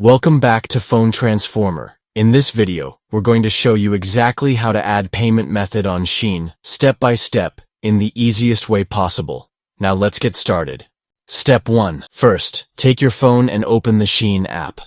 Welcome back to Phone Transformer. In this video, we're going to show you exactly how to add payment method on SHEIN, step by step, in the easiest way possible. Now let's get started. Step 1. First, take your phone and open the SHEIN app.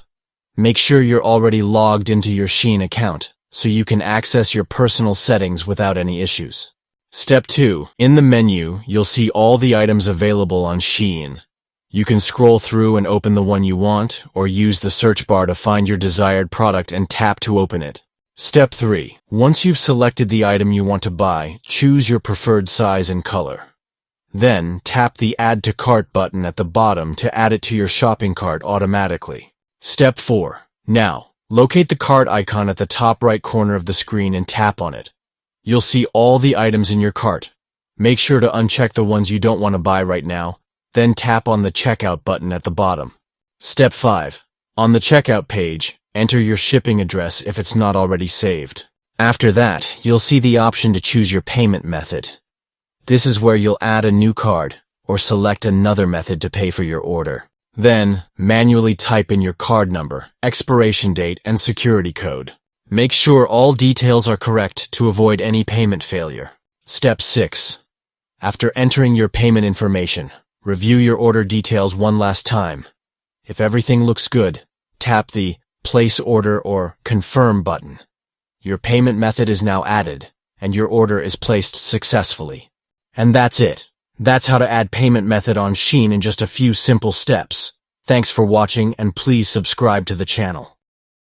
Make sure you're already logged into your SHEIN account, so you can access your personal settings without any issues. Step 2. In the menu, you'll see all the items available on SHEIN. You can scroll through and open the one you want, or use the search bar to find your desired product and tap to open it. Step 3. Once you've selected the item you want to buy, choose your preferred size and color. Then, tap the Add to Cart button at the bottom to add it to your shopping cart automatically. Step 4. Now, locate the cart icon at the top right corner of the screen and tap on it. You'll see all the items in your cart. Make sure to uncheck the ones you don't want to buy right now. Then tap on the Checkout button at the bottom. Step 5. On the checkout page, enter your shipping address if it's not already saved. After that, you'll see the option to choose your payment method. This is where you'll add a new card, or select another method to pay for your order. Then, manually type in your card number, expiration date, and security code. Make sure all details are correct to avoid any payment failure. Step 6. After entering your payment information, review your order details one last time. If everything looks good, tap the Place Order or Confirm button. Your payment method is now added, and your order is placed successfully. And that's it. That's how to add payment method on SHEIN in just a few simple steps. Thanks for watching, and please subscribe to the channel.